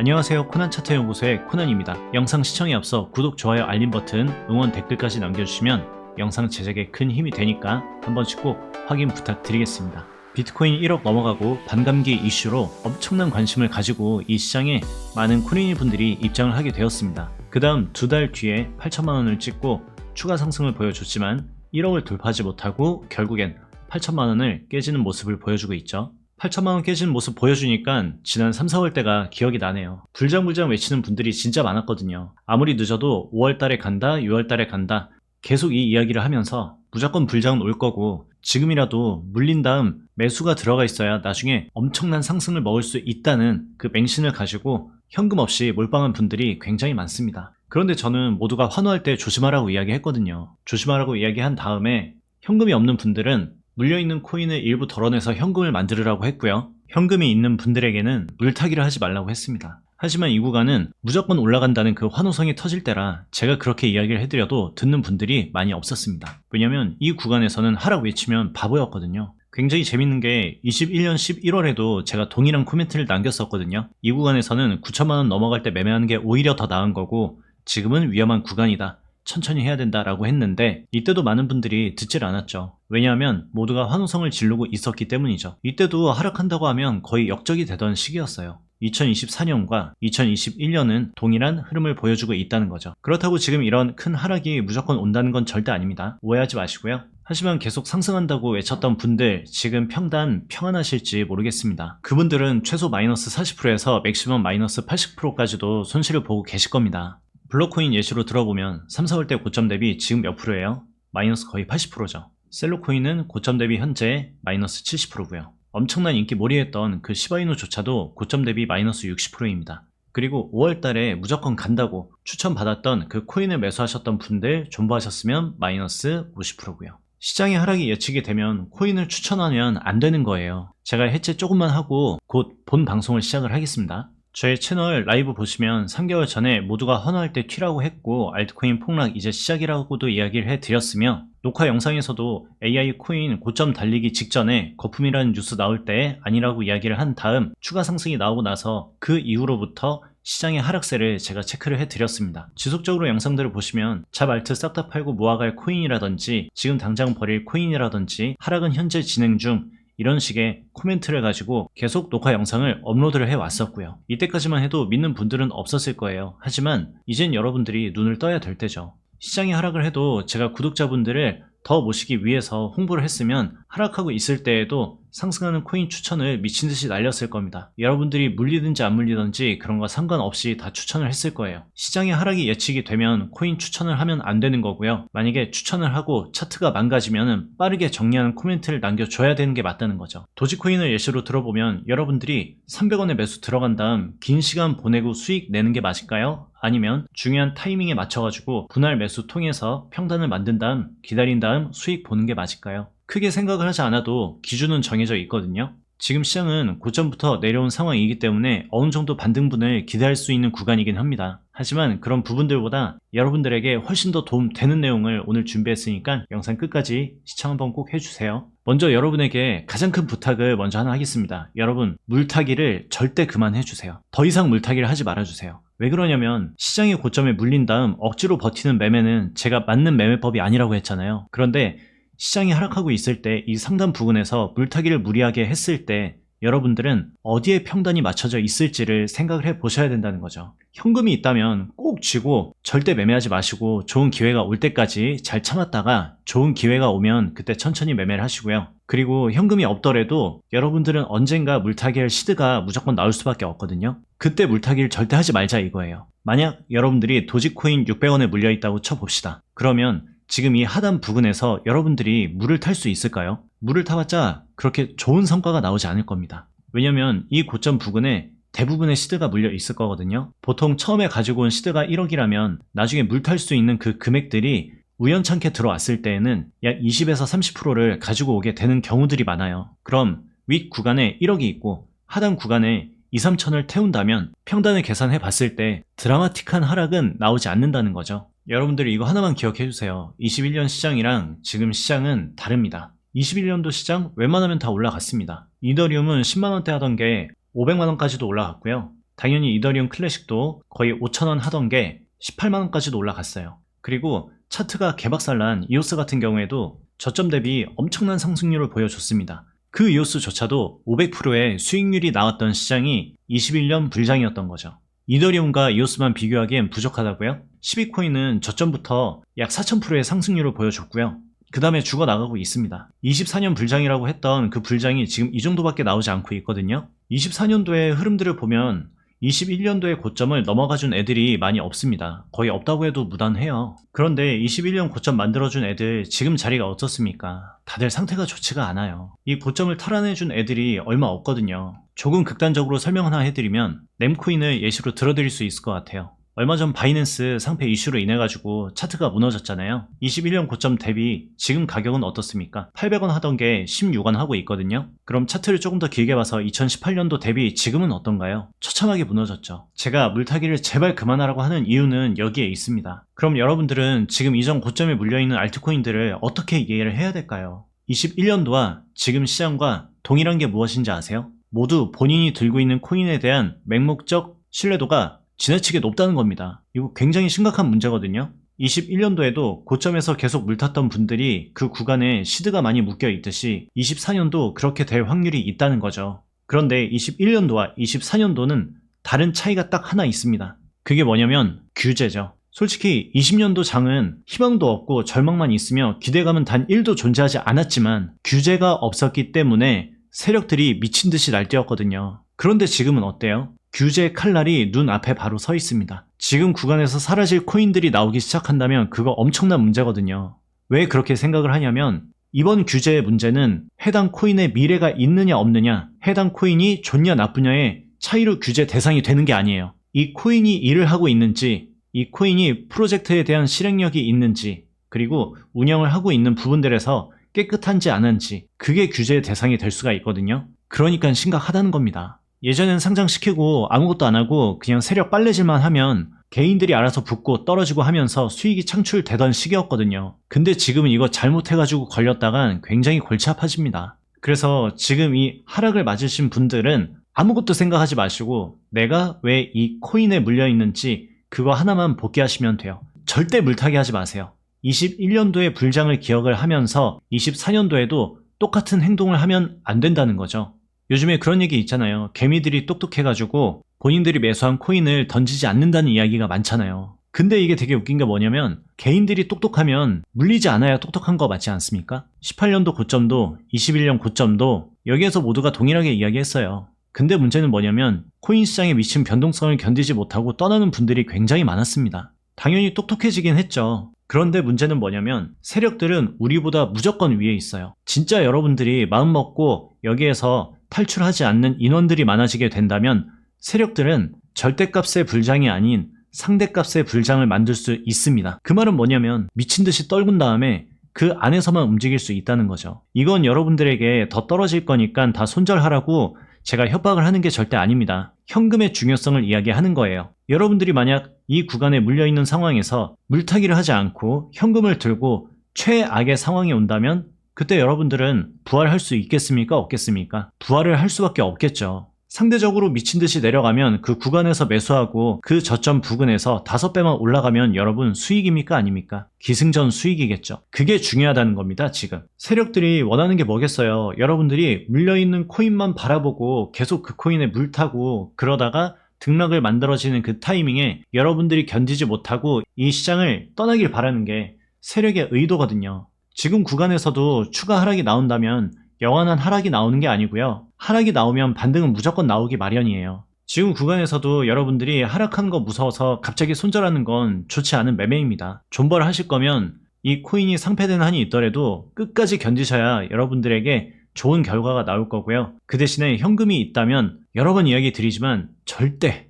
안녕하세요. 코난차트 연구소의 코난입니다. 영상 시청에 앞서 구독, 좋아요, 알림 버튼, 응원 댓글까지 남겨주시면 영상 제작에 큰 힘이 되니까 한 번씩 꼭 확인 부탁드리겠습니다. 비트코인 1억 넘어가고 반감기 이슈로 엄청난 관심을 가지고 이 시장에 많은 코인이 분들이 입장을 하게 되었습니다. 그 다음 2달 뒤에 8천만원을 찍고 추가 상승을 보여줬지만 1억을 돌파하지 못하고 결국엔 8천만원을 깨지는 모습을 보여주고 있죠. 8천만원 깨지는 모습 보여주니까 지난 3, 4월 때가 기억이 나네요. 불장불장 외치는 분들이 진짜 많았거든요. 아무리 늦어도 5월달에 간다, 6월달에 간다 계속 이 이야기를 하면서 무조건 불장은 올 거고 지금이라도 물린 다음 매수가 들어가 있어야 나중에 엄청난 상승을 먹을 수 있다는 그 맹신을 가지고 현금 없이 몰빵한 분들이 굉장히 많습니다. 그런데 저는 모두가 환호할 때 조심하라고 이야기했거든요. 조심하라고 이야기한 다음에 현금이 없는 분들은 물려있는 코인을 일부 덜어내서 현금을 만들으라고 했고요. 현금이 있는 분들에게는 물타기를 하지 말라고 했습니다. 하지만 이 구간은 무조건 올라간다는 그 환호성이 터질 때라 제가 그렇게 이야기를 해드려도 듣는 분들이 많이 없었습니다. 왜냐면 이 구간에서는 하락 외치면 바보였거든요. 굉장히 재밌는 게 21년 11월에도 제가 동일한 코멘트를 남겼었거든요. 이 구간에서는 9천만원 넘어갈 때 매매하는 게 오히려 더 나은 거고 지금은 위험한 구간이다. 천천히 해야 된다라고 했는데 이때도 많은 분들이 듣질 않았죠. 왜냐하면 모두가 환호성을 지르고 있었기 때문이죠. 이때도 하락한다고 하면 거의 역적이 되던 시기였어요. 2024년과 2021년은 동일한 흐름을 보여주고 있다는 거죠. 그렇다고 지금 이런 큰 하락이 무조건 온다는 건 절대 아닙니다. 오해하지 마시고요. 하지만 계속 상승한다고 외쳤던 분들 지금 평단 평안하실지 모르겠습니다. 그분들은 최소 마이너스 40%에서 맥시멈 마이너스 80%까지도 손실을 보고 계실 겁니다. 블록코인 예시로 들어보면 3, 4월 때 고점 대비 지금 몇 프로예요? 마이너스 거의 80%죠. 셀로코인은 고점 대비 현재 마이너스 70%고요. 엄청난 인기 몰이했던 그 시바이누조차도 고점 대비 마이너스 60%입니다. 그리고 5월달에 무조건 간다고 추천받았던 그 코인을 매수하셨던 분들 존버하셨으면 마이너스 50%고요. 시장의 하락이 예측이 되면 코인을 추천하면 안 되는 거예요. 제가 해체 조금만 하고 곧 본 방송을 시작을 하겠습니다. 저의 채널 라이브 보시면 3개월 전에 모두가 환호할 때 튀라고 했고 알트코인 폭락 이제 시작이라고도 이야기를 해드렸으며 녹화 영상에서도 AI 코인 고점 달리기 직전에 거품이라는 뉴스 나올 때 아니라고 이야기를 한 다음 추가 상승이 나오고 나서 그 이후로부터 시장의 하락세를 제가 체크를 해드렸습니다. 지속적으로 영상들을 보시면 잡 알트 싹 다 팔고 모아갈 코인이라든지 지금 당장 버릴 코인이라든지 하락은 현재 진행 중 이런 식의 코멘트를 가지고 계속 녹화 영상을 업로드를 해왔었고요. 이때까지만 해도 믿는 분들은 없었을 거예요. 하지만 이젠 여러분들이 눈을 떠야 될 때죠. 시장이 하락을 해도 제가 구독자분들을 더 모시기 위해서 홍보를 했으면 하락하고 있을 때에도 상승하는 코인 추천을 미친듯이 날렸을 겁니다. 여러분들이 물리든지 안 물리든지 그런 거 상관없이 다 추천을 했을 거예요. 시장의 하락이 예측이 되면 코인 추천을 하면 안 되는 거고요. 만약에 추천을 하고 차트가 망가지면 빠르게 정리하는 코멘트를 남겨줘야 되는 게 맞다는 거죠. 도지코인을 예시로 들어보면 여러분들이 300원에 매수 들어간 다음 긴 시간 보내고 수익 내는 게 맞을까요? 아니면 중요한 타이밍에 맞춰가지고 분할 매수 통해서 평단을 만든 다음 기다린 다음 수익 보는 게 맞을까요? 크게 생각을 하지 않아도 기준은 정해져 있거든요. 지금 시장은 고점부터 내려온 상황이기 때문에 어느 정도 반등분을 기대할 수 있는 구간이긴 합니다. 하지만 그런 부분들보다 여러분들에게 훨씬 더 도움되는 내용을 오늘 준비했으니까 영상 끝까지 시청 한번 꼭 해주세요. 먼저 여러분에게 가장 큰 부탁을 먼저 하나 하겠습니다. 여러분 물타기를 절대 그만해주세요. 더 이상 물타기를 하지 말아주세요. 왜 그러냐면 시장의 고점에 물린 다음 억지로 버티는 매매는 제가 맞는 매매법이 아니라고 했잖아요. 그런데 시장이 하락하고 있을 때 이 상단 부근에서 물타기를 무리하게 했을 때 여러분들은 어디에 평단이 맞춰져 있을지를 생각을 해 보셔야 된다는 거죠. 현금이 있다면 꼭 쥐고 절대 매매하지 마시고 좋은 기회가 올 때까지 잘 참았다가 좋은 기회가 오면 그때 천천히 매매를 하시고요. 그리고 현금이 없더라도 여러분들은 언젠가 물타기할 시드가 무조건 나올 수밖에 없거든요. 그때 물타기를 절대 하지 말자 이거예요. 만약 여러분들이 도지코인 600원에 물려있다고 쳐봅시다. 그러면 지금 이 하단 부근에서 여러분들이 물을 탈 수 있을까요? 물을 타봤자 그렇게 좋은 성과가 나오지 않을 겁니다. 왜냐면 이 고점 부근에 대부분의 시드가 물려 있을 거거든요. 보통 처음에 가지고 온 시드가 1억이라면 나중에 물 탈 수 있는 그 금액들이 우연찮게 들어왔을 때에는 약 20에서 30%를 가지고 오게 되는 경우들이 많아요. 그럼 윗 구간에 1억이 있고 하단 구간에 2, 3천을 태운다면 평단을 계산해 봤을 때 드라마틱한 하락은 나오지 않는다는 거죠. 여러분들이 이거 하나만 기억해 주세요. 21년 시장이랑 지금 시장은 다릅니다. 21년도 시장 웬만하면 다 올라갔습니다. 이더리움은 10만원대 하던 게 500만원까지도 올라갔고요. 당연히 이더리움 클래식도 거의 5,000원 하던 게 18만원까지도 올라갔어요. 그리고 차트가 개박살난 이오스 같은 경우에도 저점 대비 엄청난 상승률을 보여줬습니다. 그 이오스조차도 500%의 수익률이 나왔던 시장이 21년 불장이었던 거죠. 이더리움과 이오스만 비교하기엔 부족하다고요? 12코인은 저점부터 약 4000%의 상승률을 보여줬고요. 그 다음에 죽어나가고 있습니다. 24년 불장이라고 했던 그 불장이 지금 이 정도밖에 나오지 않고 있거든요. 24년도의 흐름들을 보면 21년도의 고점을 넘어가준 애들이 많이 없습니다. 거의 없다고 해도 무난해요. 그런데 21년 고점 만들어준 애들 지금 자리가 어떻습니까? 다들 상태가 좋지가 않아요. 이 고점을 탈환해준 애들이 얼마 없거든요. 조금 극단적으로 설명 하나 해드리면 램코인을 예시로 들어드릴 수 있을 것 같아요. 얼마 전 바이낸스 상패 이슈로 인해 가지고 차트가 무너졌잖아요. 21년 고점 대비 지금 가격은 어떻습니까? 800원 하던 게 16원 하고 있거든요. 그럼 차트를 조금 더 길게 봐서 2018년도 대비 지금은 어떤가요? 처참하게 무너졌죠. 제가 물타기를 제발 그만하라고 하는 이유는 여기에 있습니다. 그럼 여러분들은 지금 이전 고점에 물려있는 알트코인들을 어떻게 이해를 해야 될까요? 21년도와 지금 시장과 동일한 게 무엇인지 아세요? 모두 본인이 들고 있는 코인에 대한 맹목적 신뢰도가 지나치게 높다는 겁니다. 이거 굉장히 심각한 문제거든요. 21년도에도 고점에서 계속 물탔던 분들이 그 구간에 시드가 많이 묶여 있듯이 24년도 그렇게 될 확률이 있다는 거죠. 그런데 21년도와 24년도는 다른 차이가 딱 하나 있습니다. 그게 뭐냐면 규제죠. 솔직히 20년도 장은 희망도 없고 절망만 있으며 기대감은 단 1도 존재하지 않았지만 규제가 없었기 때문에 세력들이 미친 듯이 날뛰었거든요. 그런데 지금은 어때요? 규제 칼날이 눈앞에 바로 서 있습니다. 지금 구간에서 사라질 코인들이 나오기 시작한다면 그거 엄청난 문제거든요. 왜 그렇게 생각을 하냐면 이번 규제의 문제는 해당 코인의 미래가 있느냐 없느냐, 해당 코인이 좋냐 나쁘냐의 차이로 규제 대상이 되는 게 아니에요. 이 코인이 일을 하고 있는지, 이 코인이 프로젝트에 대한 실행력이 있는지, 그리고 운영을 하고 있는 부분들에서 깨끗한지 않은지, 그게 규제의 대상이 될 수가 있거든요. 그러니까 심각하다는 겁니다. 예전엔 상장시키고 아무것도 안 하고 그냥 세력 빨래질만 하면 개인들이 알아서 붙고 떨어지고 하면서 수익이 창출되던 시기였거든요. 근데 지금은 이거 잘못해가지고 걸렸다간 굉장히 골치 아파집니다. 그래서 지금 이 하락을 맞으신 분들은 아무것도 생각하지 마시고 내가 왜 이 코인에 물려있는지 그거 하나만 복귀하시면 돼요. 절대 물타기 하지 마세요. 21년도의 불장을 기억을 하면서 24년도에도 똑같은 행동을 하면 안 된다는 거죠. 요즘에 그런 얘기 있잖아요. 개미들이 똑똑해가지고 본인들이 매수한 코인을 던지지 않는다는 이야기가 많잖아요. 근데 이게 되게 웃긴 게 뭐냐면 개인들이 똑똑하면 물리지 않아야 똑똑한 거 맞지 않습니까? 18년도 고점도 21년 고점도 여기에서 모두가 동일하게 이야기했어요. 근데 문제는 뭐냐면 코인 시장에 미친 변동성을 견디지 못하고 떠나는 분들이 굉장히 많았습니다. 당연히 똑똑해지긴 했죠. 그런데 문제는 뭐냐면 세력들은 우리보다 무조건 위에 있어요. 진짜 여러분들이 마음먹고 여기에서 탈출하지 않는 인원들이 많아지게 된다면 세력들은 절대값의 불장이 아닌 상대값의 불장을 만들 수 있습니다. 그 말은 뭐냐면 미친듯이 떨군 다음에 그 안에서만 움직일 수 있다는 거죠. 이건 여러분들에게 더 떨어질 거니까 다 손절하라고 제가 협박을 하는 게 절대 아닙니다. 현금의 중요성을 이야기하는 거예요. 여러분들이 만약 이 구간에 물려있는 상황에서 물타기를 하지 않고 현금을 들고 최악의 상황이 온다면 그때 여러분들은 부활할 수 있겠습니까? 없겠습니까? 부활을 할 수밖에 없겠죠. 상대적으로 미친듯이 내려가면 그 구간에서 매수하고 그 저점 부근에서 5배만 올라가면 여러분 수익입니까? 아닙니까? 기승전 수익이겠죠. 그게 중요하다는 겁니다. 지금 세력들이 원하는 게 뭐겠어요? 여러분들이 물려있는 코인만 바라보고 계속 그 코인에 물타고 그러다가 등락을 만들어지는 그 타이밍에 여러분들이 견디지 못하고 이 시장을 떠나길 바라는 게 세력의 의도거든요. 지금 구간에서도 추가 하락이 나온다면 영원한 하락이 나오는 게 아니고요. 하락이 나오면 반등은 무조건 나오기 마련이에요. 지금 구간에서도 여러분들이 하락하는 거 무서워서 갑자기 손절하는 건 좋지 않은 매매입니다. 존버를 하실 거면 이 코인이 상패되는 한이 있더라도 끝까지 견디셔야 여러분들에게 좋은 결과가 나올 거고요. 그 대신에 현금이 있다면 여러 번 이야기 드리지만 절대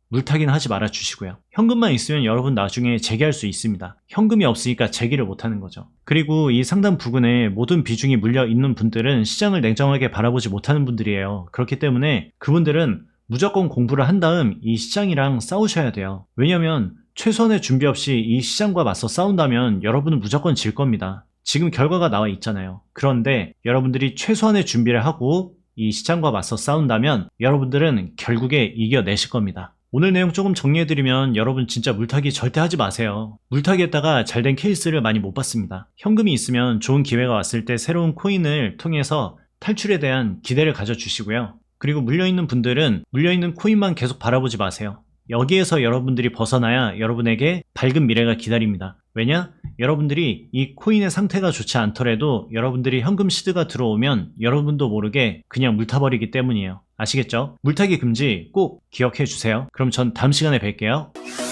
물타기는 하지 말아 주시고요. 현금만 있으면 여러분 나중에 재기할 수 있습니다. 현금이 없으니까 재기를 못하는 거죠. 그리고 이 상단 부근에 모든 비중이 물려 있는 분들은 시장을 냉정하게 바라보지 못하는 분들이에요. 그렇기 때문에 그분들은 무조건 공부를 한 다음 이 시장이랑 싸우셔야 돼요. 왜냐면 최소한의 준비 없이 이 시장과 맞서 싸운다면 여러분은 무조건 질 겁니다. 지금 결과가 나와 있잖아요. 그런데 여러분들이 최소한의 준비를 하고 이 시장과 맞서 싸운다면 여러분들은 결국에 이겨내실 겁니다. 오늘 내용 조금 정리해드리면 여러분 진짜 물타기 절대 하지 마세요. 물타기 했다가 잘된 케이스를 많이 못 봤습니다. 현금이 있으면 좋은 기회가 왔을 때 새로운 코인을 통해서 탈출에 대한 기대를 가져주시고요. 그리고 물려있는 분들은 물려있는 코인만 계속 바라보지 마세요. 여기에서 여러분들이 벗어나야 여러분에게 밝은 미래가 기다립니다. 왜냐? 여러분들이 이 코인의 상태가 좋지 않더라도 여러분들이 현금 시드가 들어오면 여러분도 모르게 그냥 물타버리기 때문이에요. 아시겠죠? 물타기 금지 꼭 기억해 주세요. 그럼 전 다음 시간에 뵐게요.